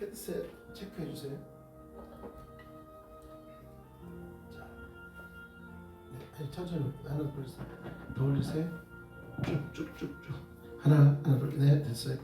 헤드셋 체크해 주세요. 자, 네, 천천히 하나 둘 올리세요. 쭉쭉쭉쭉 하나 둘 네, 됐어요.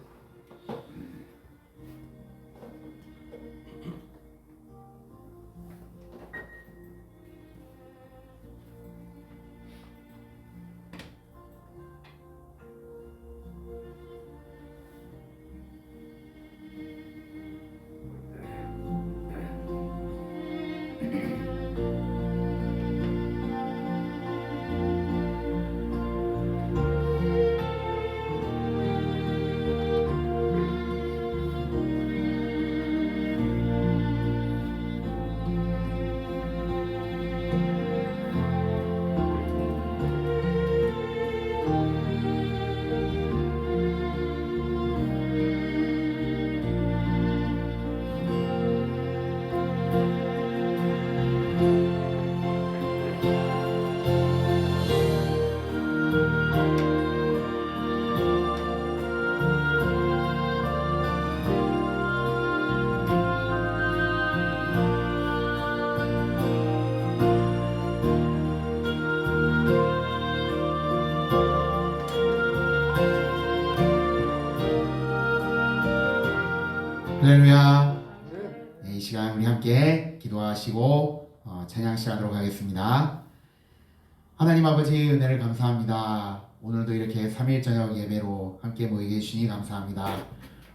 할렐루야. 네, 이 시간 우리 함께 기도하시고 찬양 시간으로 가겠습니다. 하나님 아버지 은혜를 감사합니다. 오늘도 이렇게 3일 저녁 예배로 함께 모이게 해주시니 감사합니다.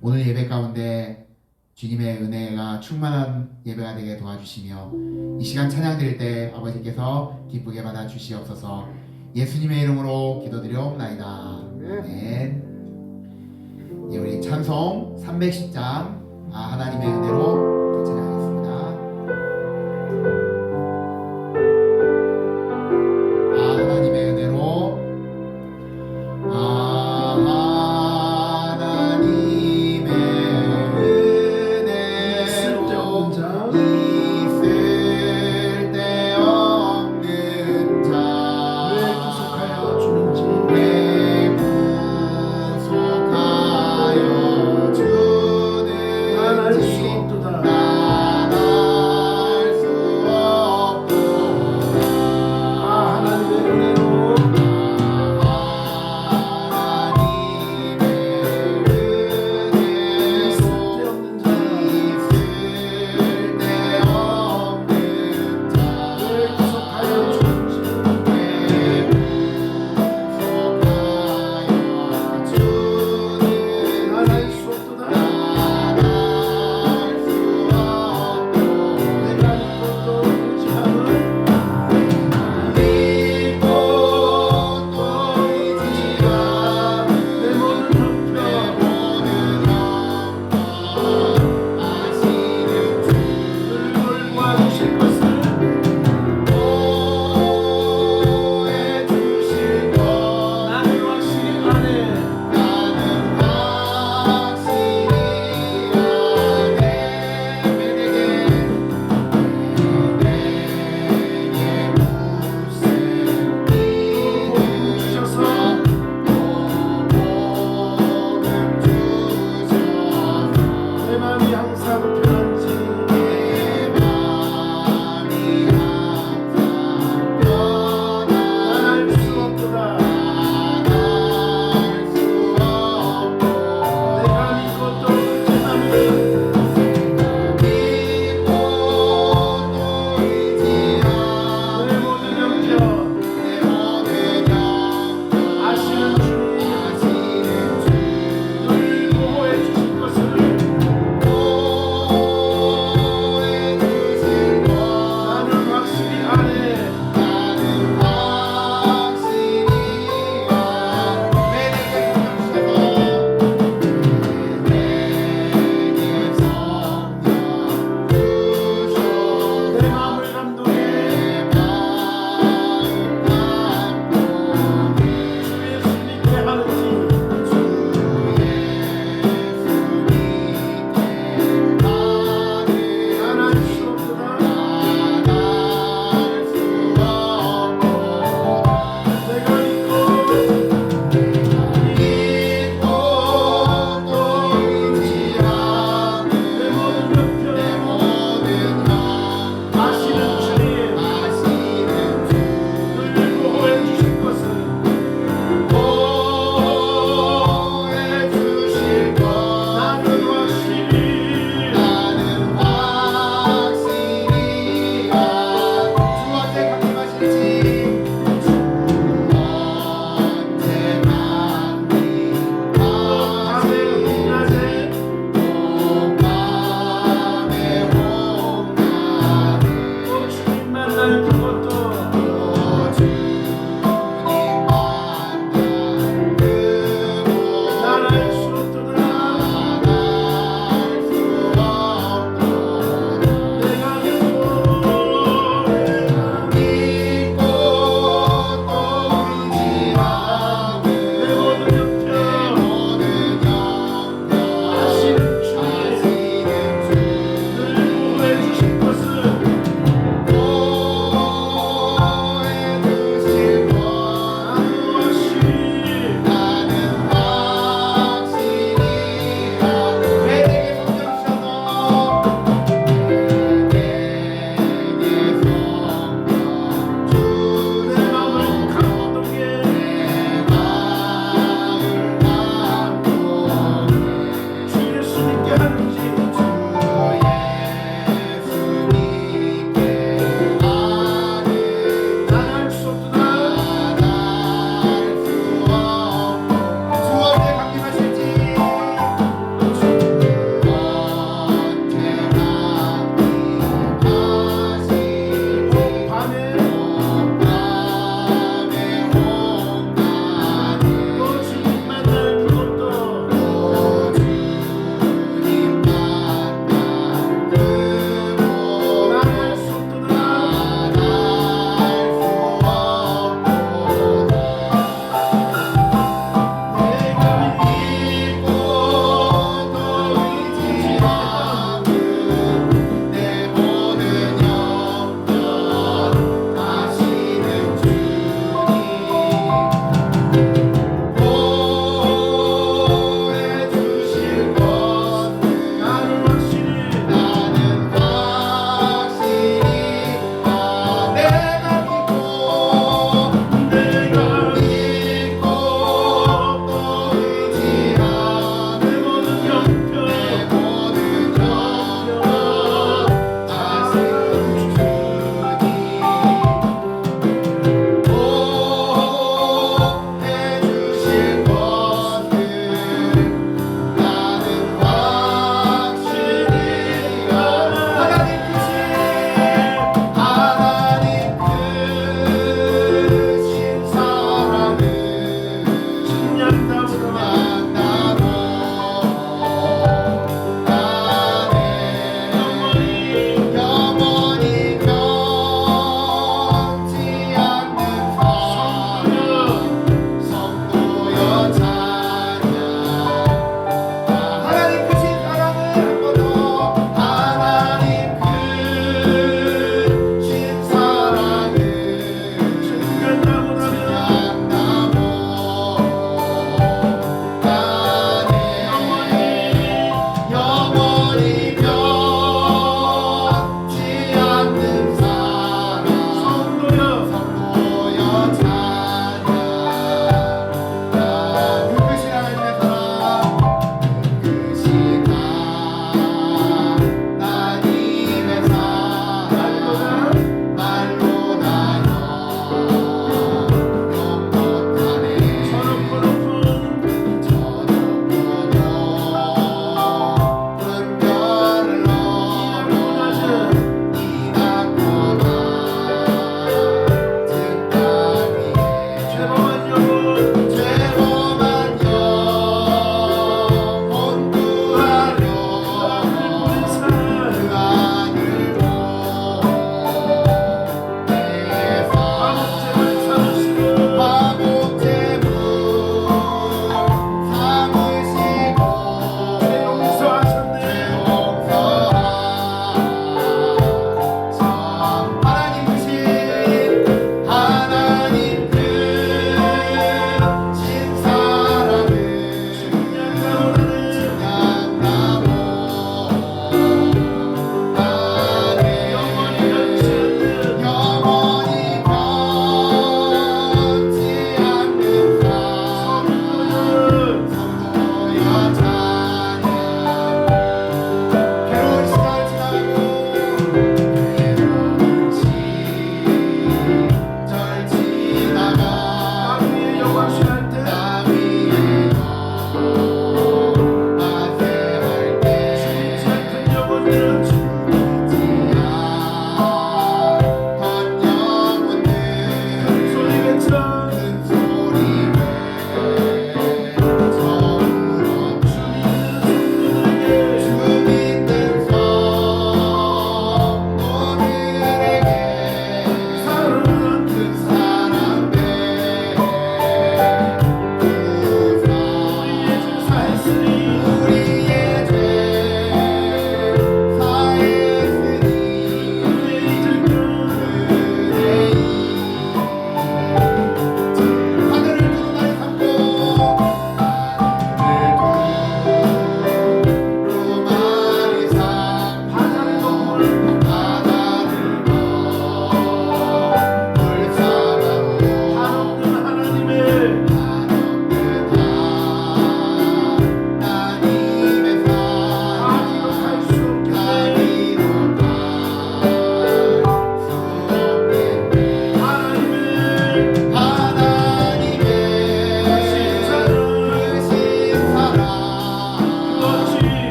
오늘 예배 가운데 주님의 은혜가 충만한 예배가 되게 도와주시며 이 시간 찬양 드릴 때 아버지께서 기쁘게 받아 주시옵소서. 예수님의 이름으로 기도드려옵나이다. 아멘. 예, 우리 찬송 310장 하나님의 은혜로 찬양하겠습니다. 하나님의 은혜로 하나님의 은혜로 있을 데 없는 자 왜 구속하여 주는지 왜 구속하여 주는지 난 알 수 없도다.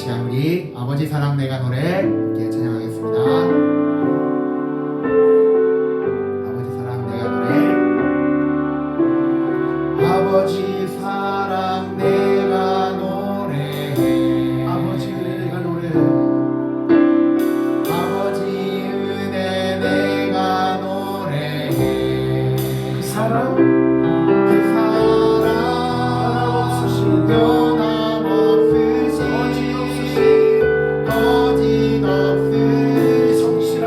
시간 우리 아버지 사랑 내가 노래 함께 찬양하겠습니다. 아버지 사랑 내가 노래. 아버지 사랑 내가 노래해. 아버지 내가 노래해. 아버지 은혜 내가 노래해. 그 사랑 그 사랑 변함없으신 변함없으신 거짓없으신 성실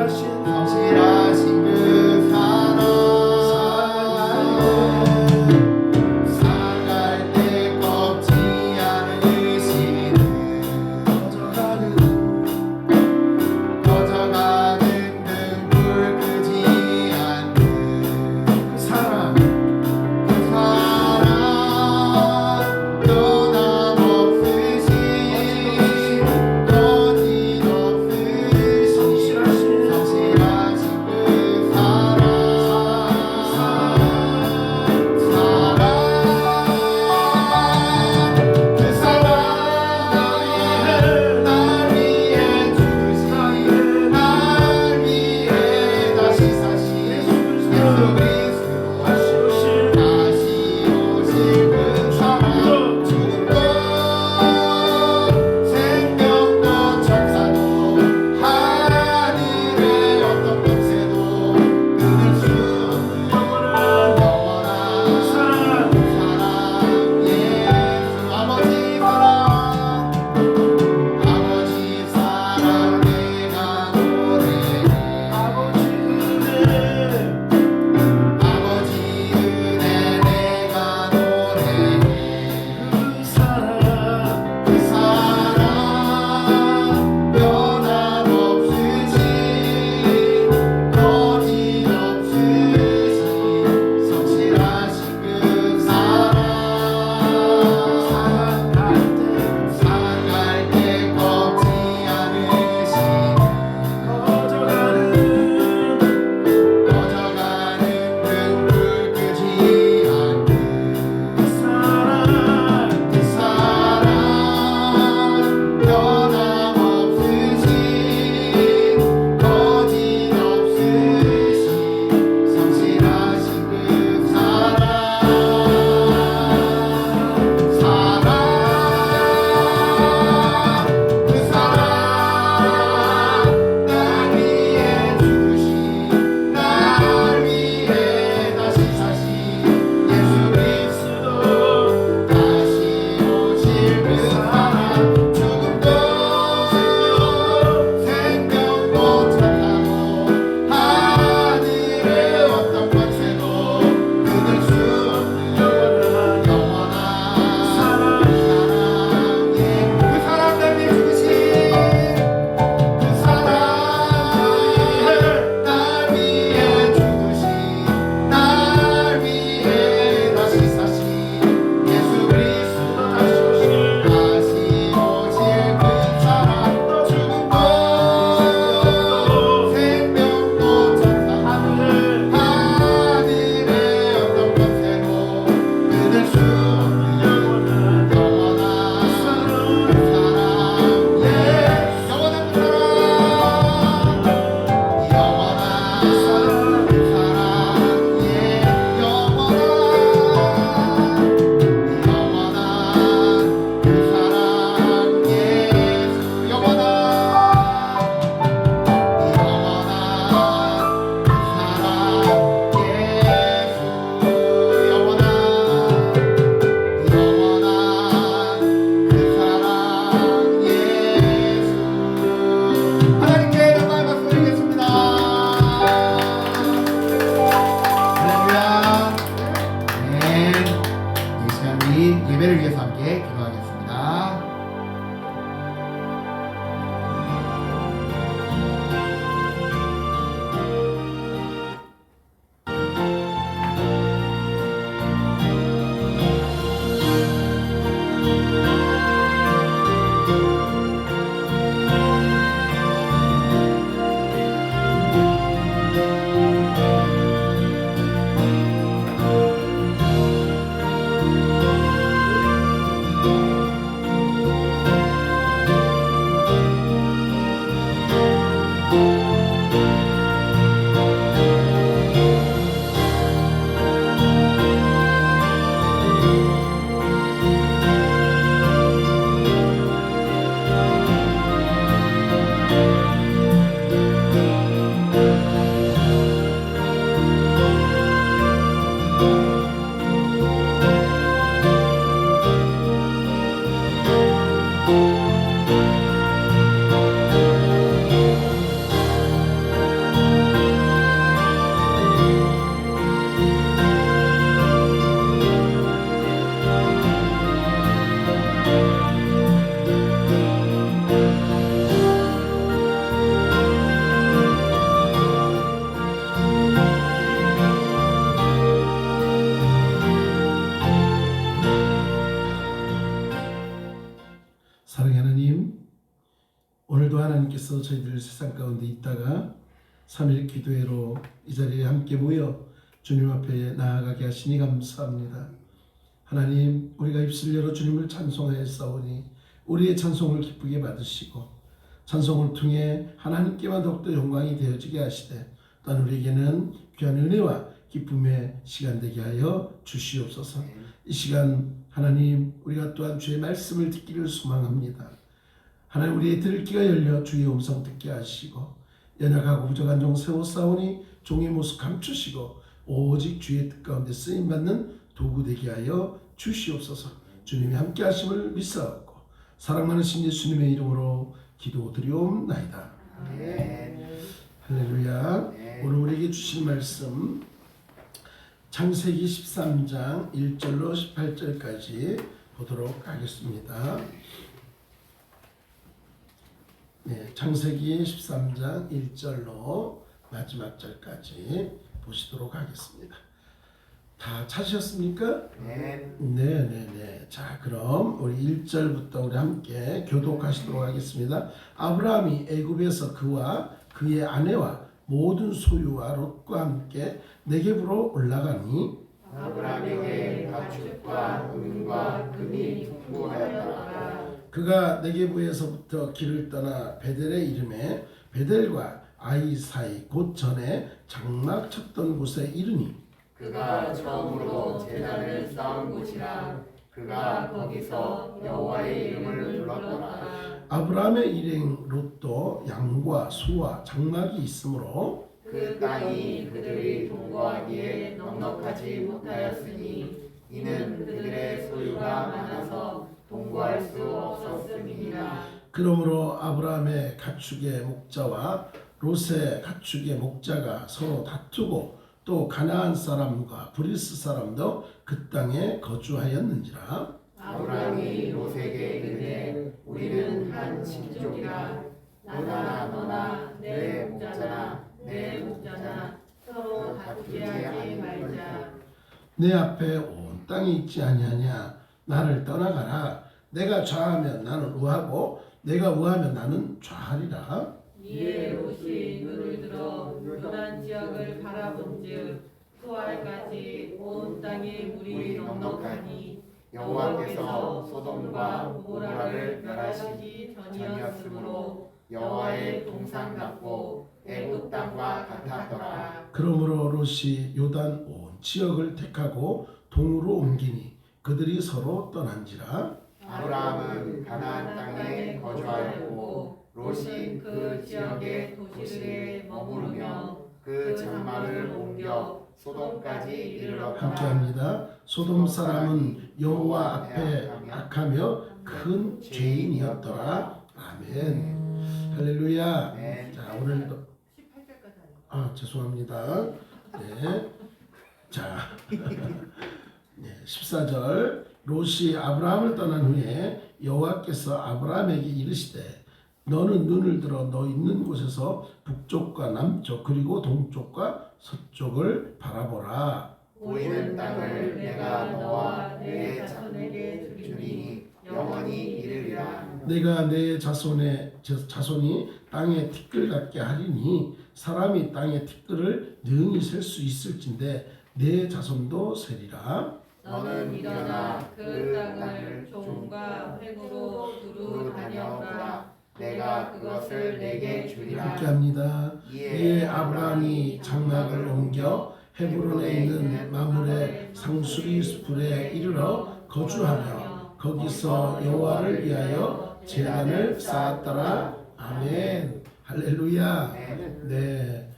오늘도 하나님께서 저희들 세상 가운데 있다가 3일 기도회로 이 자리에 함께 모여 주님 앞에 나아가게 하시니 감사합니다. 하나님, 우리가 입술 열어 주님을 찬송하였사오니 우리의 찬송을 기쁘게 받으시고 찬송을 통해 하나님께만 더욱더 영광이 되어지게 하시되 또한 우리에게는 귀한 은혜와 기쁨의 시간 되게 하여 주시옵소서. 이 시간 하나님, 우리가 또한 주의 말씀을 듣기를 소망합니다. 하나님, 우리의 들을 귀가 열려 주의 음성 듣게 하시고 연약하고 부족한 종 세워싸우니 종의 모습 감추시고 오직 주의 뜻 가운데 쓰임받는 도구 되게 하여 주시옵소서. 주님이 함께 하심을 믿사옵고 사랑 많으신 예수님의 이름으로 기도드리옵나이다. 할렐루야. 오늘 우리에게 주신 말씀 창세기 13장 1절로 18절까지 보도록 하겠습니다. 창세기 13장 1절로 마지막 절까지 보시도록 하겠습니다. 다 찾으셨습니까? 네. 자, 그럼 우리 1절부터 우리 함께 교독하시도록 하겠습니다. 아브라함이 애굽에서 그와 그의 아내와 모든 소유와 롯과 함께 네겝으로 올라가니 아브라함에게 가축과 은과 금이 풍부하였더라. 그가 네겝에서부터 길을 떠나 베델에 이름에 베델과 아이 사이 곧 전에 장막 쳤던 곳에 이르니 그가 처음으로 제단을 쌓은 곳이라. 그가 거기서 여호와의 이름을 불렀더라. 아브라함의 일행 롯도 양과 소와 장막이 있으므로 그 땅이 그들이 동거하기에 넉넉하지 못하였으니 이는 그들의 소유가 많아서 동거할 수 없었음이니라. 그러므로 아브라함의 가축의 목자와 롯의 가축의 목자가 서로 다투고 또 가나안 사람과 브리스 사람도 그 땅에 거주하였는지라. 아브라함이 롯에게 이르되 우리는 한 친족이라. 너나 내 목자나 내 목자나 서로 다투게 하지 말자. 내 앞에 온 땅이 있지 아니하냐. 나를 떠나가라. 내가 좌하면 나는 우하고 내가 우하면 나는 좌하리라. 이에 롯이 눈을 들어 요단 지역을 바라본즉 수알까지 온 땅에 물이 넉넉하니 여호와께서 소돔과 고모라를 멸하시기 전이었으므로 여호와의 동상 같고 애굽 땅과 같았더라. 그러므로 롯이 요단 온 지역을 택하고 동으로 옮기니 그들이 서로 떠난지라. 아브라함은 가나안 땅에 거주하였고 롯이 그 지역의 도시들에 머무르며 그 장막을 옮겨 소돔까지 이르렀더라. 함께합니다. 소돔 사람은 여호와 앞에 악하며 큰 죄인이었더라. 아멘. 할렐루야. 네. 자, 오늘도 18절까지 죄송합니다. 네. 자, 네, 14절. 롯이 아브라함을 떠난 후에 여호와께서 아브라함에게 이르시되 너는 눈을 들어 너 있는 곳에서 북쪽과 남쪽 그리고 동쪽과 서쪽을 바라보라. 보이는 땅을 내가 너와 내 자손에게 주리니 영원히 이르리라. 내가 내 자손이 땅의 티끌 같게 하리니 사람이 땅의 티끌을 능히 셀 수 있을진데 내 자손도 세리라. 너는 일어나 그 땅을 종과 횡으로 두루 다녀오라. 내가 그것을 내게 주리라. 함께합니다. 이에 아브라함이 장막을 옮겨 헤브론에 있는 마물의 상수리 숲에 이르러 거주하며 거기서 여호와를 위하여 제단을 쌓았더라. 아멘. 할렐루야. 네.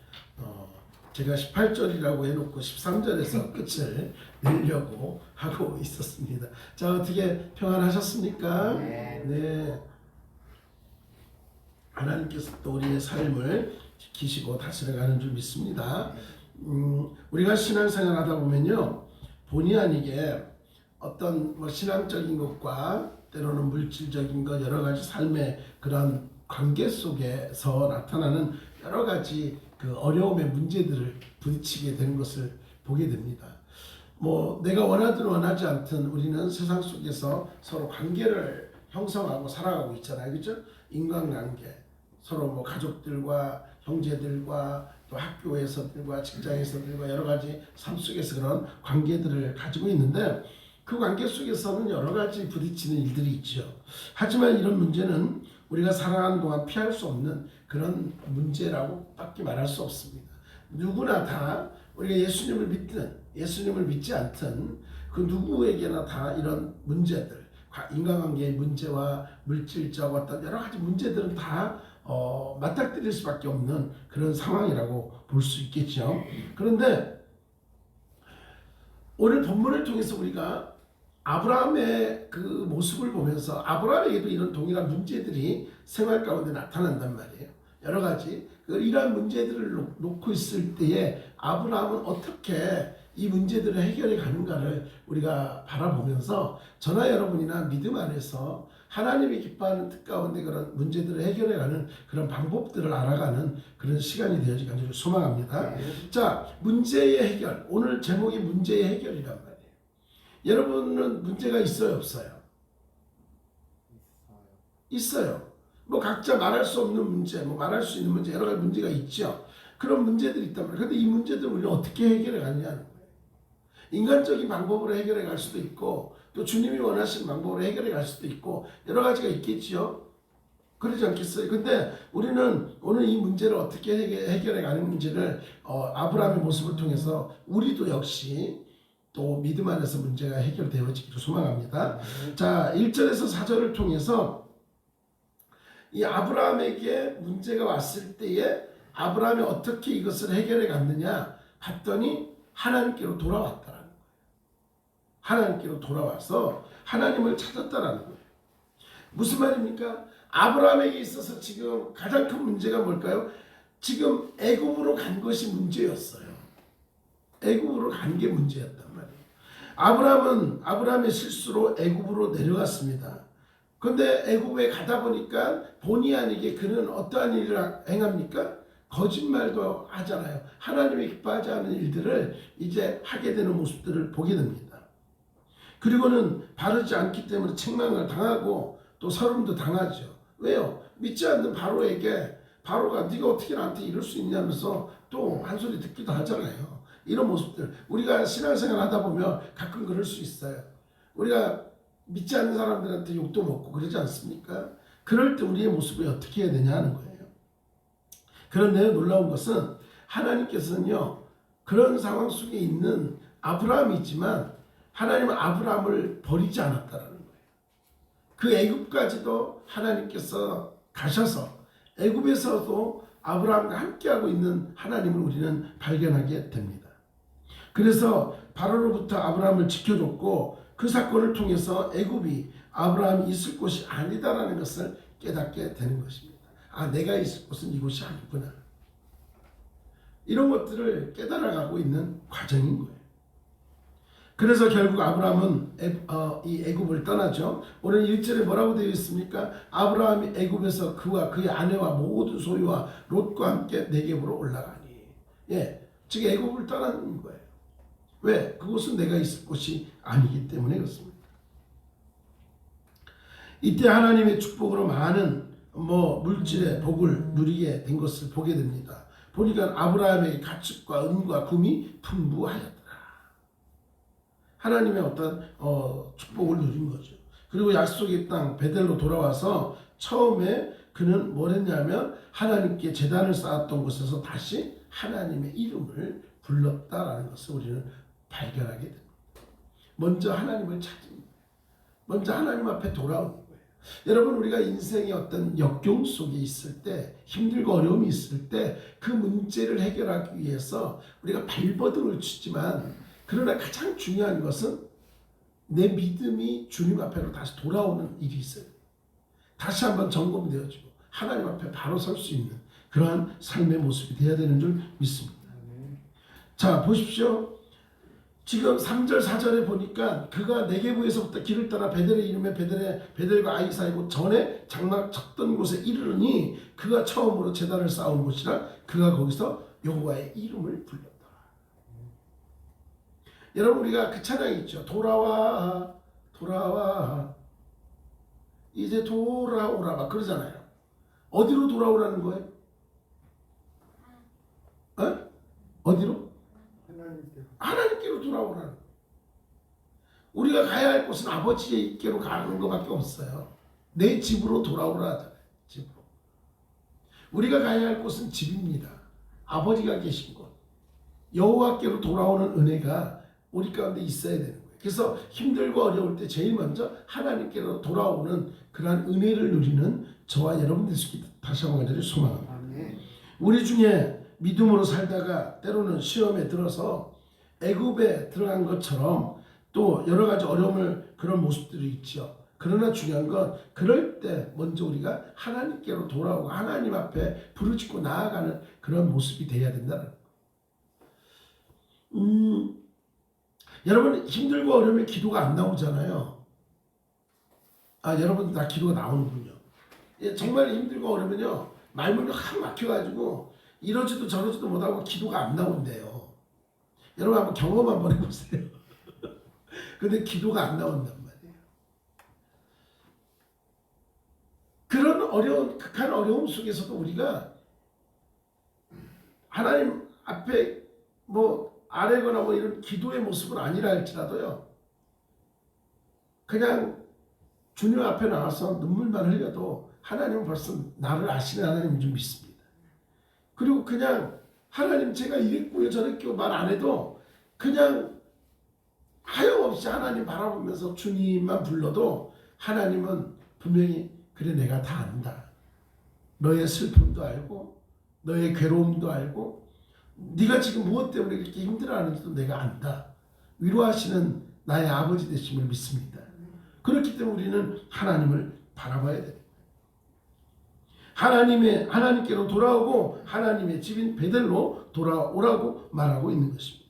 제가 18절이라고 해놓고 13절에서 끝을 내려고 하고 있었습니다. 자, 어떻게 평안하셨습니까? 네. 하나님께서 또 우리의 삶을 지키시고 다스려가는 줄 믿습니다. 우리가 신앙생활 하다 보면요, 본의 아니게 어떤 신앙적인 것과 때로는 물질적인 것 여러 가지 삶의 그런 관계 속에서 나타나는 여러 가지 그 어려움의 문제들을 부딪히게 되는 것을 보게 됩니다. 내가 원하든 원하지 않든 우리는 세상 속에서 서로 관계를 형성하고 살아가고 있잖아요, 그렇죠? 인간관계. 서로 뭐 가족들과 형제들과 또 학교에서들과 직장에서들과 여러 가지 삶 속에서 그런 관계들을 가지고 있는데 그 관계 속에서는 여러 가지 부딪히는 일들이 있죠. 하지만 이런 문제는 우리가 살아가는 동안 피할 수 없는 그런 문제라고 밖에 말할 수 없습니다. 누구나 다 우리가 예수님을 믿든 예수님을 믿지 않든 그 누구에게나 다 이런 문제들, 인간관계의 문제와 물질적 어떤 여러 가지 문제들은 다 맞닥뜨릴 수밖에 없는 그런 상황이라고 볼 수 있겠죠. 그런데 오늘 본문을 통해서 우리가 아브라함의 그 모습을 보면서 아브라함에게도 이런 동일한 문제들이 생활 가운데 나타난단 말이에요. 여러 가지 이러한 문제들을 놓고 있을 때에 아브라함은 어떻게 이 문제들을 해결해 가는가를 우리가 바라보면서 저나 여러분이나 믿음 안에서 하나님이 기뻐하는 뜻 가운데 그런 문제들을 해결해 가는 그런 방법들을 알아가는 그런 시간이 되어지길 간절히 소망합니다. 자, 문제의 해결. 오늘 제목이 문제의 해결이란 말이에요. 여러분은 문제가 있어요, 없어요? 있어요. 뭐 각자 말할 수 없는 문제, 뭐 말할 수 있는 문제, 여러 가지 문제가 있죠. 그런 문제들이 있단 말이에요. 그런데 이 문제들을 우리는 어떻게 해결해 가느냐는 거예요. 인간적인 방법으로 해결해 갈 수도 있고 또 주님이 원하시는 방법으로 해결해 갈 수도 있고 여러 가지가 있겠지요. 그러지 않겠어요? 근데 우리는 오늘 이 문제를 어떻게 해결해 가는 문제를 아브라함의 모습을 통해서 우리도 역시 또 믿음 안에서 문제가 해결되어지기를 소망합니다. 자, 1절에서 4절을 통해서 이 아브라함에게 문제가 왔을 때에 아브라함이 어떻게 이것을 해결해 갔느냐 봤더니 하나님께로 돌아왔다라는 거예요. 하나님께로 돌아와서 하나님을 찾았다라는 거예요. 무슨 말입니까? 아브라함에게 있어서 지금 가장 큰 문제가 뭘까요? 지금 애굽으로 간 것이 문제였어요. 애굽으로 간 게 문제였단 말이에요. 아브라함의 실수로 애굽으로 내려갔습니다. 그런데 애굽에 가다 보니까 본의 아니게 그는 어떠한 일을 행합니까? 거짓말도 하잖아요. 하나님이 기뻐하지 않은 일들을 이제 하게 되는 모습들을 보게 됩니다. 그리고는 바르지 않기 때문에 책망을 당하고 또 서름도 당하죠. 왜요? 믿지 않는 바로에게 바로가 네가 어떻게 나한테 이럴 수 있냐면서 또 한 소리 듣기도 하잖아요. 이런 모습들 우리가 신앙생활 하다 보면 가끔 그럴 수 있어요. 우리가 믿지 않는 사람들한테 욕도 먹고 그러지 않습니까? 그럴 때 우리의 모습을 어떻게 해야 되냐 하는 거예요. 그런데 놀라운 것은 하나님께서는요 그런 상황 속에 있는 아브라함이지만 하나님은 아브라함을 버리지 않았다라는 거예요. 그 애굽까지도 하나님께서 가셔서 애굽에서도 아브라함과 함께하고 있는 하나님을 우리는 발견하게 됩니다. 그래서 바로로부터 아브라함을 지켜줬고 그 사건을 통해서 애굽이 아브라함이 있을 곳이 아니다라는 것을 깨닫게 되는 것입니다. 아, 내가 있을 곳은 이곳이 아니구나. 이런 것들을 깨달아가고 있는 과정인 거예요. 그래서 결국 아브라함은 이 애굽을 떠나죠. 오늘 1절에 뭐라고 되어 있습니까? 아브라함이 애굽에서 그와 그의 아내와 모든 소유와 롯과 함께 네겝으로 올라가니. 예, 즉 애굽을 떠나는 거예요. 왜? 그곳은 내가 있을 곳이 아니기 때문에 그렇습니다. 이때 하나님의 축복으로 많은 물질의 복을 누리게 된 것을 보게 됩니다. 보니까 아브라함에게 가축과 은과 금이 풍부하였더라. 하나님의 어떤 축복을 누린 거죠. 그리고 약속의 땅 베델로 돌아와서 처음에 그는 뭘 했냐면 하나님께 제단을 쌓았던 곳에서 다시 하나님의 이름을 불렀다라는 것을 우리는 발견하게 됩니다. 먼저 하나님을 찾습니다. 먼저 하나님 앞에 돌아오는 거예요. 여러분 우리가 인생의 어떤 역경 속에 있을 때 힘들고 어려움이 있을 때 그 문제를 해결하기 위해서 우리가 발버둥을 치지만 그러나 가장 중요한 것은 내 믿음이 주님 앞으로 다시 돌아오는 일이 있어요. 다시 한번 점검되어지고 하나님 앞에 바로 설 수 있는 그러한 삶의 모습이 되어야 되는 줄 믿습니다. 자, 보십시오. 지금 3절 4절에 보니까 그가 네게부에서부터 길을 따라 베델의 이름에 베델과 아이 사이고 전에 장막 쳤던 곳에 이르르니 그가 처음으로 제단을 쌓은 곳이라 그가 거기서 여호와의 이름을 불렀더라. 여러분 우리가 그 찬양이 있죠. 돌아와 돌아와 이제 돌아오라 막 그러잖아요. 어디로 돌아오라는 거예요? 어디로? 하나님께로 돌아오라는 거예요. 우리가 가야 할 곳은 아버지께로 가는 것밖에 없어요. 내 집으로 돌아오라 하잖아요. 집으로. 우리가 가야 할 곳은 집입니다. 아버지가 계신 곳. 여호와께로 돌아오는 은혜가 우리 가운데 있어야 되는 거예요. 그래서 힘들고 어려울 때 제일 먼저 하나님께로 돌아오는 그러한 은혜를 누리는 저와 여러분 될 수 있기를 다시 한번 간절히 소망합니다. 우리 중에 믿음으로 살다가 때로는 시험에 들어서 애굽에 들어간 것처럼 또 여러 가지 어려움을 그런 모습들이 있죠. 그러나 중요한 건 그럴 때 먼저 우리가 하나님께로 돌아오고 하나님 앞에 부르짖고 나아가는 그런 모습이 돼야 된다는 거예요. 여러분 힘들고 어려우면 기도가 안 나오잖아요. 여러분 다 기도가 나오는군요. 정말 힘들고 어려우면요 말문이 확 막혀가지고 이러지도 저러지도 못하고 기도가 안 나온대요. 여러분 한번 경험 한번 해보세요. 근데 기도가 안 나온단 말이에요. 그런 어려운 극한 어려움 속에서도 우리가 하나님 앞에 뭐 아래거나 뭐 이런 기도의 모습은 아니라 할지라도요 그냥 주님 앞에 나와서 눈물만 흘려도 하나님은 벌써 나를 아시는 하나님인 줄 믿습니다. 그리고 그냥 하나님 제가 이랬고요 저랬고요 말 안 해도 그냥 하염없이 하나님 바라보면서 주님만 불러도 하나님은 분명히 그래 내가 다 안다. 너의 슬픔도 알고 너의 괴로움도 알고 네가 지금 무엇 때문에 이렇게 힘들어하는지도 내가 안다. 위로하시는 나의 아버지 되심을 믿습니다. 그렇기 때문에 우리는 하나님을 바라봐야 됩니다. 하나님께로 돌아오고 하나님의 집인 베델로 돌아오라고 말하고 있는 것입니다.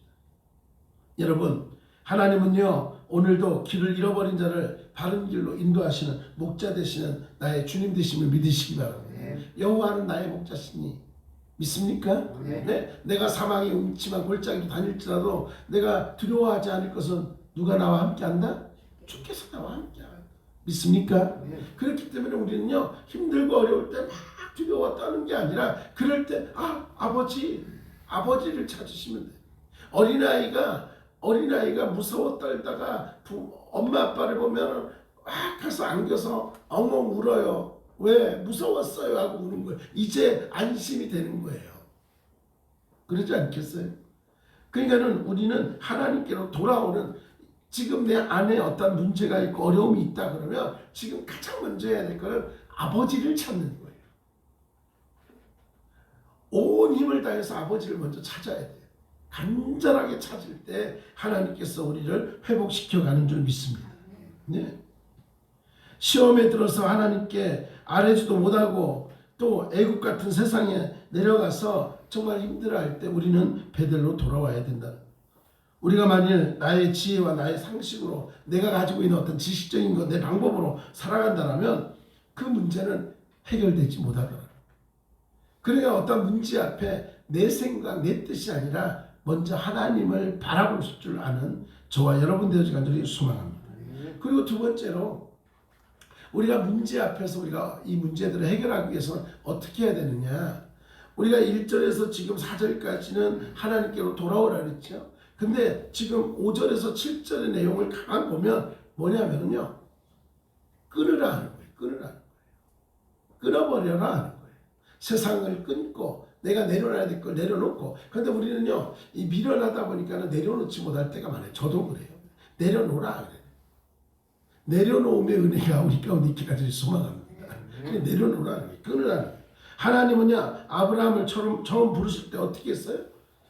여러분 하나님은요 오늘도 길을 잃어버린 자를 바른 길로 인도하시는 목자 되시는 나의 주님 되심을 믿으시기 바랍니다. 여호와는 나의 목자시니 믿습니까? 네. 내가 사망의 음침한 골짜기로 다닐지라도 내가 두려워하지 않을 것은 누가 나와 함께한다? 주께서 나와 함께한다. 믿습니까? 그렇기 때문에 우리는요 힘들고 어려울 때 막 두려워 떠는 게 아니라 그럴 때 아버지를 찾으시면 돼요. 어린아이가 무서워 떨다가 엄마 아빠를 보면 막 가서 안겨서 엉엉 울어요. 왜? 무서웠어요 하고 우는 거예요. 이제 안심이 되는 거예요. 그러지 않겠어요? 그러니까는 우리는 하나님께로 돌아오는 지금 내 안에 어떤 문제가 있고 어려움이 있다 그러면 지금 가장 먼저 해야 될 거는 아버지를 찾는 거예요. 온 힘을 다해서 아버지를 먼저 찾아야 돼요. 간절하게 찾을 때 하나님께서 우리를 회복시켜가는 줄 믿습니다. 네. 시험에 들어서 하나님께 아뢰지도 못하고 또 애국 같은 세상에 내려가서 정말 힘들어할 때 우리는 베델로 돌아와야 된다. 우리가 만일 나의 지혜와 나의 상식으로 내가 가지고 있는 어떤 지식적인 것, 내 방법으로 살아간다면 그 문제는 해결되지 못하더라. 그러니까 어떤 문제 앞에 내 생각, 내 뜻이 아니라 먼저 하나님을 바라볼 줄 아는 저와 여러분 되어지 간절히 소망합니다. 그리고 두 번째로 우리가 문제 앞에서 우리가 이 문제들을 해결하기 위해서는 어떻게 해야 되느냐. 우리가 1절에서 지금 4절까지는 하나님께로 돌아오라 그랬죠. 근데 지금 5절에서 7절의 내용을 가만 보면 뭐냐면요. 끊으라 하는 거예요. 끊으라 하는 거예요. 끊어버려라 하는 거예요. 세상을 끊고 내가 내려놔야 될 걸 내려놓고. 그런데 우리는요. 이 미련하다 보니까 내려놓지 못할 때가 많아요. 저도 그래요. 내려놓으라 그래요. 내려놓음의 은혜가 우리 가운데 있기까지 소망합니다. 내려놓으라 그래요. 끊으라 그래요. 하나님은요. 아브라함을 처음 부르실 때 어떻게 했어요?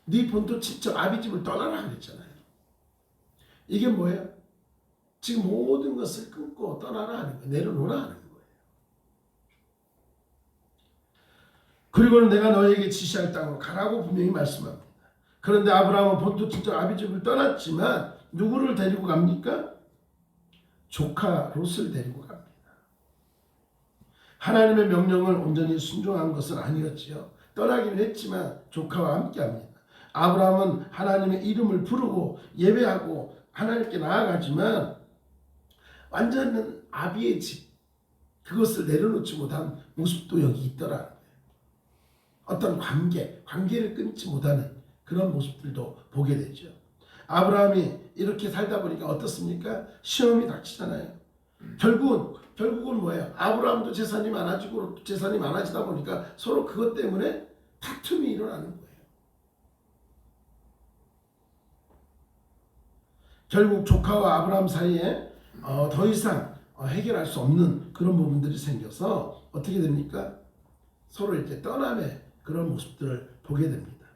네 본토 친척 아비집을 떠나라 그랬잖아요. 이게 뭐예요? 지금 모든 것을 끊고 떠나라 하는 거예요. 내려놓으라 하는 거예요. 그리고는 내가 너에게 지시할 땅으로 가라고 분명히 말씀합니다. 그런데 아브라함은 본토 친척 아비집을 떠났지만 누구를 데리고 갑니까? 조카 롯을 데리고 갑니다. 하나님의 명령을 온전히 순종한 것은 아니었지요. 떠나기는 했지만 조카와 함께합니다. 아브라함은 하나님의 이름을 부르고 예배하고 하나님께 나아가지만 완전히 아비의 집, 그것을 내려놓지 못한 모습도 여기 있더라. 어떤 관계를 끊지 못하는 그런 모습들도 보게 되죠. 아브라함이 이렇게 살다 보니까 어떻습니까? 시험이 닥치잖아요. 결국은 뭐예요? 아브라함도 재산이 많아지다 보니까 서로 그것 때문에 다툼이 일어나는 거예요. 결국 조카와 아브라함 사이에 더 이상 해결할 수 없는 그런 부분들이 생겨서 어떻게 됩니까? 서로 이렇게 떠남의 그런 모습들을 보게 됩니다.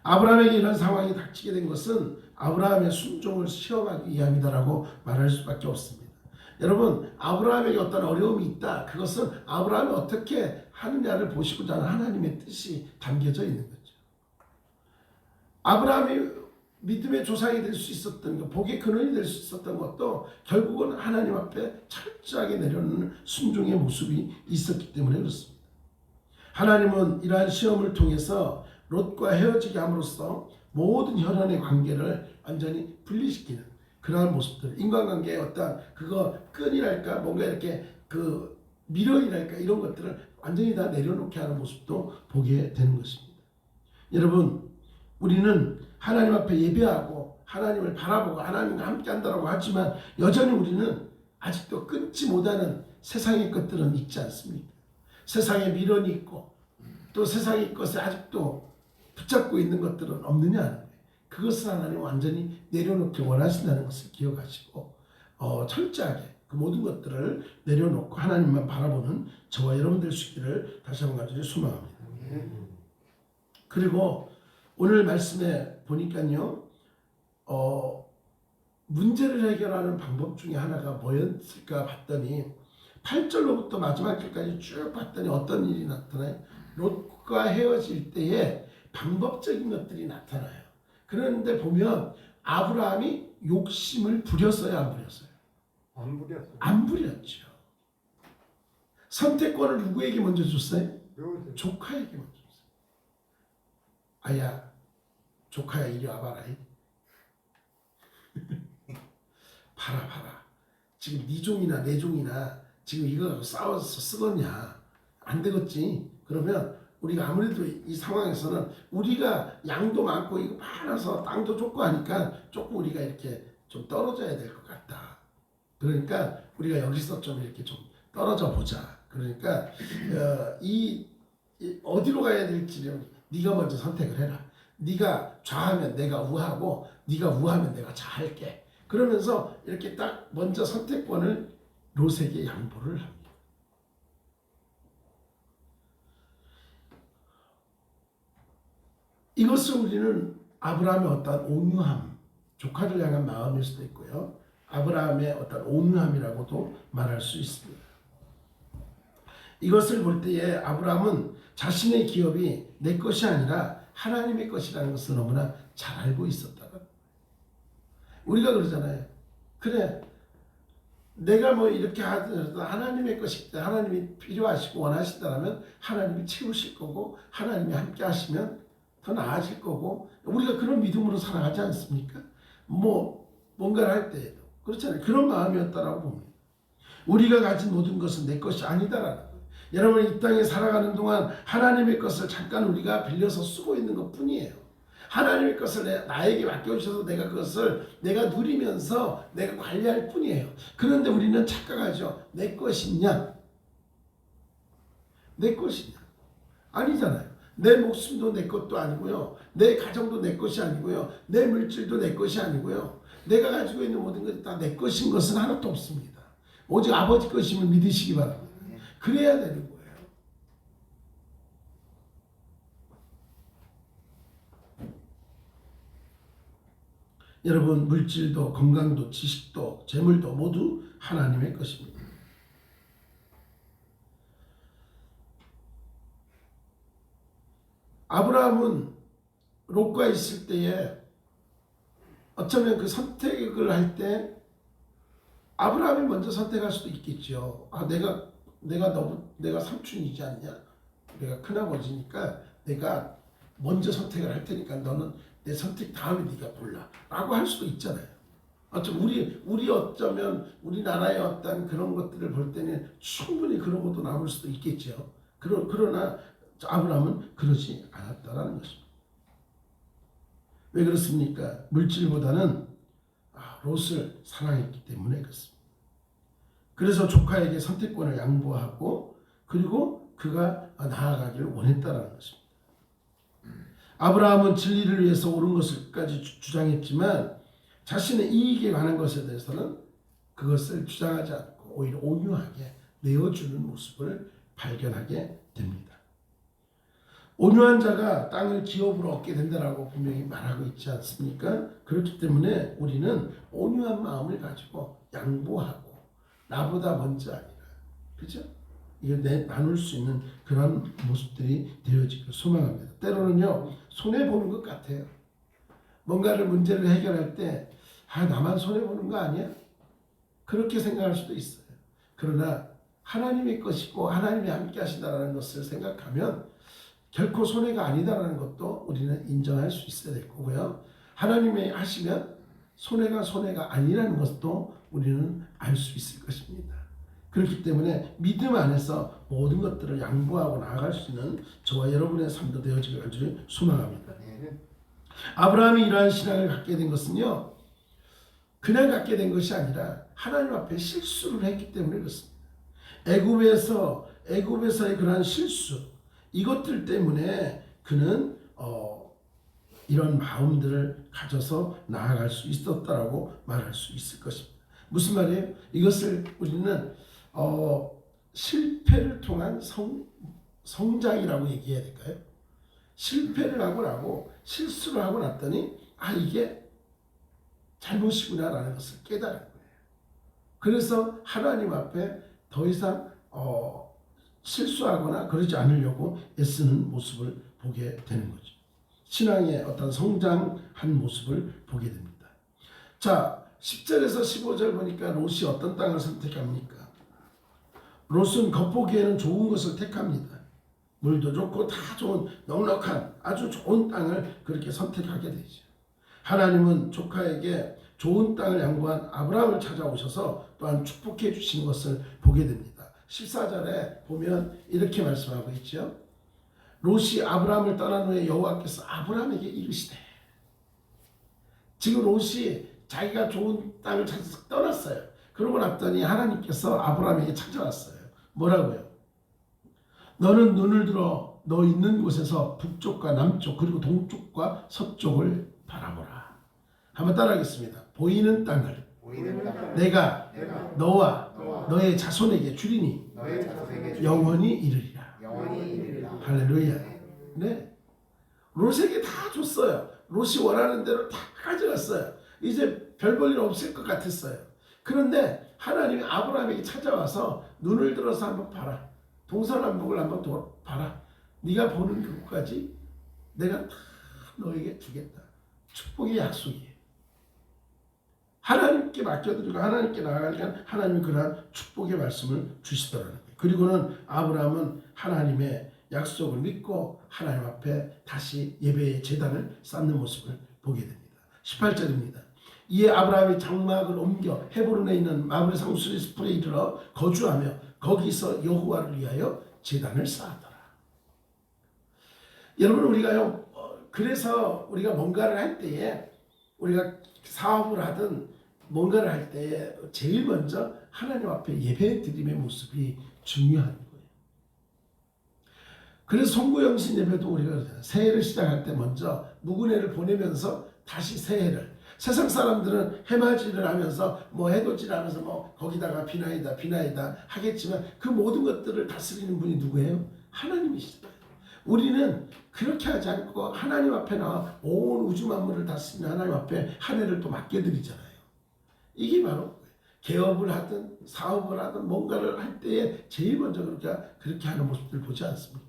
아브라함에게 이런 상황이 닥치게 된 것은 아브라함의 순종을 시험하기 위함이다라고 말할 수밖에 없습니다. 여러분, 아브라함에게 어떤 어려움이 있다. 그것은 아브라함이 어떻게 하느냐를 보시고자 하는 하나님의 뜻이 담겨져 있는 거죠. 아브라함이 믿음의 조상이 될 수 있었던 것, 복의 근원이 될 수 있었던 것도 결국은 하나님 앞에 철저하게 내려놓는 순종의 모습이 있었기 때문에 그렇습니다. 하나님은 이러한 시험을 통해서 롯과 헤어지게 함으로써 모든 혈연의 관계를 완전히 분리시키는 그러한 모습들, 인간관계의 어떤 끈이랄까 뭔가 이렇게 미련이랄까 이런 것들을 완전히 다 내려놓게 하는 모습도 보게 되는 것입니다. 여러분, 우리는 하나님 앞에 예배하고 하나님을 바라보고 하나님과 함께 한다고 하지만 여전히 우리는 아직도 끊지 못하는 세상의 것들은 있지 않습니까? 세상에 미련이 있고 또 세상의 것에 아직도 붙잡고 있는 것들은 없느냐 하는 거예요. 그것을 하나님 완전히 내려놓기 원하신다는 것을 기억하시고 철저하게 그 모든 것들을 내려놓고 하나님만 바라보는 저와 여러분 될 수 있기를 다시 한번 간절히 소망합니다. 그리고 오늘 말씀에 보니까요, 문제를 해결하는 방법 중에 하나가 뭐였을까 봤더니 8절로부터 마지막 절까지 쭉 봤더니 어떤 일이 나타나요? 롯과 헤어질 때에 방법적인 것들이 나타나요. 그런데 보면 아브라함이 욕심을 부렸어요, 안 부렸어요? 안 부렸어. 안 부렸죠. 선택권을 누구에게 먼저 줬어요? 조카에게 먼저 줬어요. 아야, 조카야 이리 와봐라. 봐라. 지금 네 종이나 내 종이나 지금 이거 갖고 싸워서 쓰겠냐? 안 되겠지. 그러면 우리가 아무래도 이 상황에서는 우리가 양도 많고 이거 많아서 땅도 좁고 하니까 조금 우리가 이렇게 좀 떨어져야 될 것 같다. 그러니까 우리가 여기서 좀 이렇게 좀 떨어져 보자. 그러니까 어디로 가야 될지는 네가 먼저 선택을 해라. 네가 좌하면 내가 우하고 네가 우하면 내가 좌할게. 그러면서 이렇게 딱 먼저 선택권을 롯에게 양보를 합니다. 이것을 우리는 아브라함의 어떤 온유함, 조카를 향한 마음일 수도 있고요. 아브라함의 어떤 온유함이라고도 말할 수 있습니다. 이것을 볼 때에 아브라함은 자신의 기업이 내 것이 아니라 하나님의 것이라는 것을 너무나 잘 알고 있었다. 우리가 그러잖아요. 그래, 내가 뭐 이렇게 하더라도 하나님의 것이기 때문에 하나님이 필요하시고 원하신다면 하나님이 채우실 거고 하나님이 함께 하시면 더 나아질 거고 우리가 그런 믿음으로 살아가지 않습니까? 뭔가를 할 때에도 그렇잖아요. 그런 마음이었다라고 봅니다. 우리가 가진 모든 것은 내 것이 아니다라는 거예요. 여러분, 이 땅에 살아가는 동안 하나님의 것을 잠깐 우리가 빌려서 쓰고 있는 것 뿐이에요. 하나님의 것을 나에게 맡겨주셔서 내가 그것을 내가 누리면서 내가 관리할 뿐이에요. 그런데 우리는 착각하죠. 내 것이냐? 내 것이냐? 아니잖아요. 내 목숨도 내 것도 아니고요. 내 가정도 내 것이 아니고요. 내 물질도 내 것이 아니고요. 내가 가지고 있는 모든 것이 다 내 것인 것은 하나도 없습니다. 오직 아버지 것임을 믿으시기 바랍니다. 그래야 되는 거예요. 여러분, 물질도 건강도 지식도 재물도 모두 하나님의 것입니다. 아브라함은 롯과 있을 때에 어쩌면 그 선택을 할 때 아브라함이 먼저 선택할 수도 있겠죠. 내가 삼촌이지 않냐? 내가 큰아버지니까 내가 먼저 선택을 할 테니까 너는 내 선택 다음에 네가 골라 라고 할 수도 있잖아요. 우리 어쩌면 우리나라의 어떤 그런 것들을 볼 때는 충분히 그런 것도 남을 수도 있겠죠. 그러나 아브라함은 그러지 않았다라는 것입니다. 왜 그렇습니까? 물질보다는 롯을 사랑했기 때문에 그렇습니다. 그래서 조카에게 선택권을 양보하고 그리고 그가 나아가기를 원했다라는 것입니다. 아브라함은 진리를 위해서 옳은 것을까지 주장했지만 자신의 이익에 관한 것에 대해서는 그것을 주장하지 않고 오히려 온유하게 내어주는 모습을 발견하게 됩니다. 온유한 자가 땅을 기업으로 얻게 된다라고 분명히 말하고 있지 않습니까? 그렇기 때문에 우리는 온유한 마음을 가지고 양보하고 나보다 먼저 아니라, 그죠? 이거 나눌 수 있는 그런 모습들이 되어지길 소망합니다. 때로는요 손해 보는 것 같아요. 뭔가를 문제를 해결할 때 나만 손해 보는 거 아니야? 그렇게 생각할 수도 있어요. 그러나 하나님의 것이고 하나님이 함께 하신다는 것을 생각하면 결코 손해가 아니다라는 것도 우리는 인정할 수 있어야 될 거고요. 하나님이 하시면 손해가 아니라는 것도 우리는 알 수 있을 것입니다. 그렇기 때문에 믿음 안에서 모든 것들을 양보하고 나아갈 수 있는 저와 여러분의 삶도 되어지길 아주 소망합니다. 아브라함이 이러한 신앙을 갖게 된 것은요 그냥 갖게 된 것이 아니라 하나님 앞에 실수를 했기 때문에 그렇습니다. 애굽에서의 그러한 실수, 이것들 때문에 그는 이런 마음들을 가져서 나아갈 수 있었다라고 말할 수 있을 것입니다. 무슨 말이에요? 이것을 우리는 실패를 통한 성장이라고 얘기해야 될까요? 실패를 하고 나고 실수를 하고 났더니 이게 잘못이구나라는 것을 깨달은 거예요. 그래서 하나님 앞에 더 이상 실수하거나 그러지 않으려고 애쓰는 모습을 보게 되는 거죠. 신앙의 어떤 성장한 모습을 보게 됩니다. 자, 10절에서 15절 보니까 롯이 어떤 땅을 선택합니까? 롯은 겉보기에는 좋은 것을 택합니다. 물도 좋고 다 좋은 넉넉한 아주 좋은 땅을 그렇게 선택하게 되죠. 하나님은 조카에게 좋은 땅을 양보한 아브라함을 찾아오셔서 또한 축복해 주신 것을 보게 됩니다. 14절에 보면 이렇게 말씀하고 있죠. 롯이 아브라함을 떠난 후에 여호와께서 아브라함에게 이르시되, 지금 롯이 자기가 좋은 땅을 찾아서 떠났어요. 그러고 났더니 하나님께서 아브라함에게 찾아왔어요. 뭐라고요? 너는 눈을 들어 너 있는 곳에서 북쪽과 남쪽 그리고 동쪽과 서쪽을 바라보라. 한번 따라하겠습니다. 보이는 땅을 내가 너와 너의 자손에게 주리니 영원히 이르리라. 할렐루야. 네, 롯에게 다 줬어요. 롯이 원하는 대로 다 가져갔어요. 이제 별 볼 일 없을 것 같았어요. 그런데 하나님이 아브라함에게 찾아와서 눈을 들어서 한번 봐라. 동서남북을 한번 봐라. 네가 보는 그곳까지 내가 다 너에게 주겠다. 축복의 약속이에요. 하나님께 맡겨드리고 하나님께 나아가니까 하나님이 그러한 축복의 말씀을 주시더라는 거예요. 그리고는 아브라함은 하나님의 약속을 믿고 하나님 앞에 다시 예배의 제단을 쌓는 모습을 보게 됩니다. 18절입니다. 이에 아브라함이 장막을 옮겨 헤브론에 있는 마므레 상수리 숲에 이르러 거주하며 거기서 여호와를 위하여 제단을 쌓았더라. 여러분, 우리가요, 그래서 우리가 뭔가를 할 때에, 우리가 사업을 하든 뭔가를 할 때에 제일 먼저 하나님 앞에 예배 드림의 모습이 중요한 거예요. 그래서 송구영신 예배도 우리가 새해를 시작할 때 먼저 묵은해를 보내면서 다시 새해를, 세상 사람들은 해맞이를 하면서 해돋이를 하면서 거기다가 비나이다 하겠지만 그 모든 것들을 다스리는 분이 누구예요? 하나님이시잖아요. 우리는 그렇게 하지 않고 하나님 앞에 나와 온 우주 만물을 다스리는 하나님 앞에 한 해를 또 맡겨드리잖아요. 이게 바로 개업을 하든 사업을 하든 뭔가를 할 때에 제일 먼저 그렇게 하는 모습들 보지 않습니까?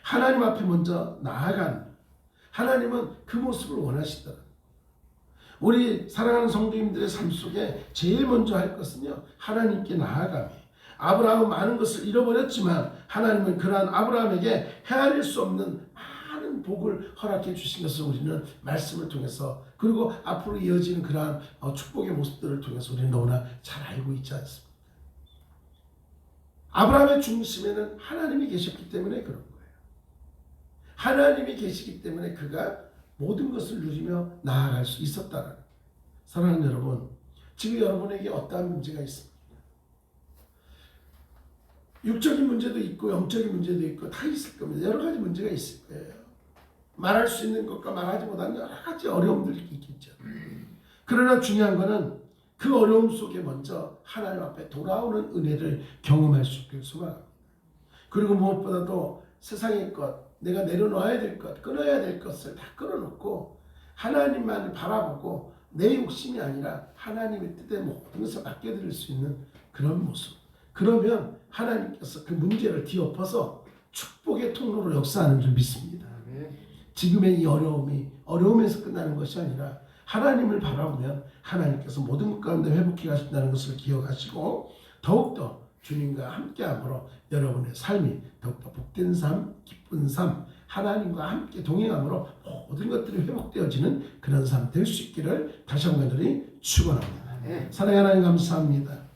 하나님 앞에 먼저 나아가는, 하나님은 그 모습을 원하시더라. 우리 사랑하는 성도님들의 삶 속에 제일 먼저 할 것은요, 하나님께 나아가며, 아브라함은 많은 것을 잃어버렸지만 하나님은 그러한 아브라함에게 헤아릴 수 없는 많은 많은 복을 허락해 주신 것을 우리는 말씀을 통해서 그리고 앞으로 이어지는 그러한 축복의 모습들을 통해서 우리는 너무나 잘 알고 있지 않습니까? 아브라함의 중심에는 하나님이 계셨기 때문에 그런 거예요. 하나님이 계시기 때문에 그가 모든 것을 누리며 나아갈 수 있었다는 거예요. 사랑하는 여러분, 지금 여러분에게 어떠한 문제가 있습니까? 육적인 문제도 있고 영적인 문제도 있고 다 있을 겁니다. 여러 가지 문제가 있을 거예요. 말할 수 있는 것과 말하지 못하는 여러 가지 어려움들이 있겠죠. 그러나 중요한 것은 그 어려움 속에 먼저 하나님 앞에 돌아오는 은혜를 경험할 수 있길 소망합니다. 그리고 무엇보다도 세상의 것, 내가 내려놓아야 될 것, 끊어야 될 것을 다 끊어놓고 하나님만을 바라보고 내 욕심이 아니라 하나님의 뜻에 모든 것을 맡겨드릴 수 있는 그런 모습. 그러면 하나님께서 그 문제를 뒤엎어서 축복의 통로로 역사하는 줄 믿습니다. 지금의 이 어려움에서 끝나는 것이 아니라 하나님을 바라보면 하나님께서 모든 것 가운데 회복해 가신다는 것을 기억하시고 더욱더 주님과 함께함으로 여러분의 삶이 더욱더 복된 삶, 기쁜 삶, 하나님과 함께 동행함으로 모든 것들이 회복되어지는 그런 삶 될 수 있기를 다시 한번 간절히 축원합니다. 사랑하는 하나님 감사합니다.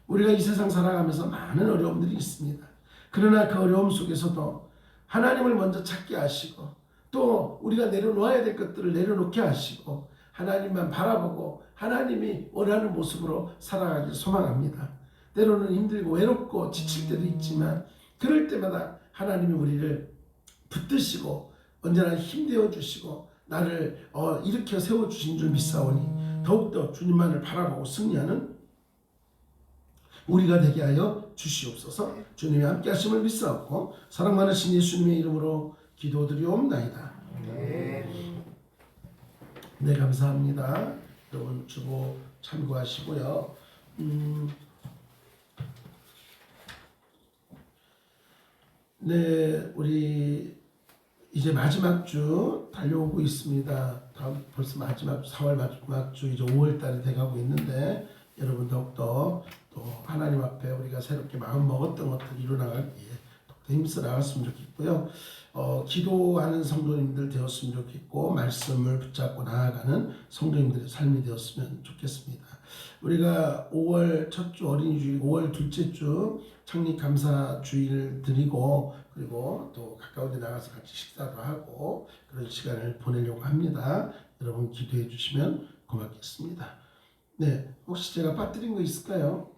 우리가 이 세상 살아가면서 많은 어려움들이 있습니다. 그러나 그 어려움 속에서도 하나님을 먼저 찾게 하시고 또 우리가 내려놓아야 될 것들을 내려놓게 하시고 하나님만 바라보고 하나님이 원하는 모습으로 살아가길 소망합니다. 때로는 힘들고 외롭고 지칠 때도 있지만 그럴 때마다 하나님이 우리를 붙드시고 언제나 힘되어 주시고 나를 일으켜 세워주신 줄 믿사오니 더욱더 주님만을 바라보고 승리하는 우리가 되게 하여 주시옵소서. 주님이 함께 하심을 믿사옵고 사랑 많으신 예수님의 이름으로 기도드리옵나이다. 네, 감사합니다. 여러분 주보 참고하시고요. 네, 우리 이제 마지막 주 달려오고 있습니다. 다음 벌써 마지막 4월 마지막 주 이제 5월 달이 돼가고 있는데 여러분 더욱더 또 하나님 앞에 우리가 새롭게 마음 먹었던 것들 이루어나가기에 더욱더 힘써 나갔으면 좋겠고요. 기도하는 성도님들 되었으면 좋겠고 말씀을 붙잡고 나아가는 성도님들의 삶이 되었으면 좋겠습니다. 우리가 5월 첫 주 어린이 주일, 5월 둘째 주 창립 감사 주일을 드리고 그리고 또 가까운 데 나가서 같이 식사도 하고 그런 시간을 보내려고 합니다. 여러분 기도해 주시면 고맙겠습니다. 네, 혹시 제가 빠뜨린 거 있을까요?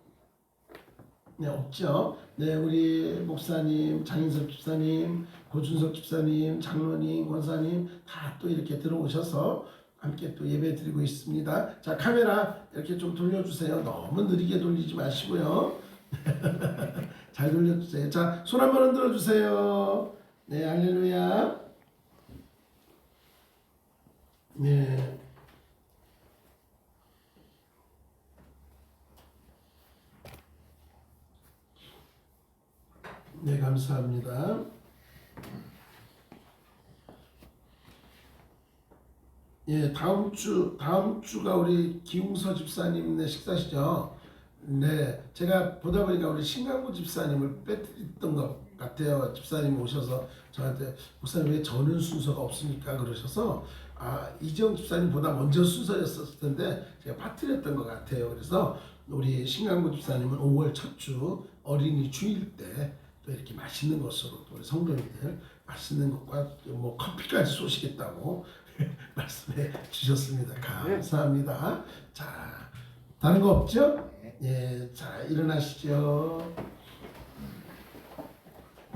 네, 없죠? 네, 우리 목사님, 장인석 집사님, 고준석 집사님, 장로님, 원사님 다 또 이렇게 들어오셔서 함께 또 예배 드리고 있습니다. 자, 카메라 이렇게 좀 돌려주세요. 너무 느리게 돌리지 마시고요. 잘 돌려주세요. 자, 손 한번 흔들어 주세요. 네, 할렐루야. 네. 네, 감사합니다. 예, 다음 주가 우리 기웅서 집사님 식사시죠. 네, 제가 보다 보니까 우리 신강구 집사님을 빼뜨렸던 것 같아요. 집사님 오셔서 저한테 목사님 왜 저는 순서가 없습니까? 그러셔서 이재용 집사님보다 먼저 순서였었을 텐데 제가 빠뜨렸던 것 같아요. 그래서 우리 신강구 집사님은 5월 첫 주 어린이 주일 때 또 이렇게 맛있는 것으로 또 우리 성도님들 맛있는 것과 뭐 커피까지 쏘시겠다고 말씀해 주셨습니다. 감사합니다. 자, 다른 거 없죠? 예, 자 일어나시죠.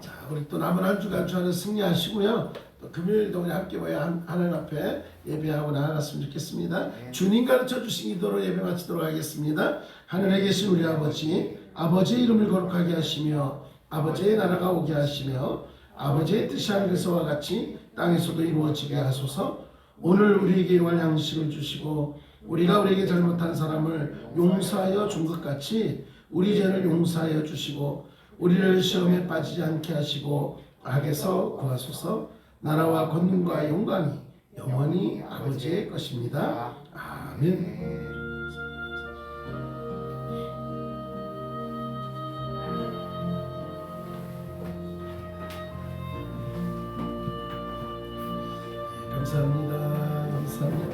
자, 우리 또 남은 한 주간 주 안에 승리하시고요. 또 금요일도 우리 함께 모여 하나님 앞에 예배하고 나아갔으면 좋겠습니다. 주님 가르쳐 주신 기도로 예배 마치도록 하겠습니다. 하늘에 계신 우리 아버지, 아버지의 이름을 거룩하게 하시며 아버지의 나라가 오게 하시며 아버지의 뜻이 하늘에서와 같이 땅에서도 이루어지게 하소서. 오늘 우리에게 일 양식을 주시고 우리가 우리에게 잘못한 사람을 용서하여 준 것 같이 우리 죄를 용서하여 주시고 우리를 시험에 빠지지 않게 하시고 악에서 구하소서. 나라와 권능과 영광이 영원히 아버지의 것입니다. 아멘. 감사합니다. 감사합니다.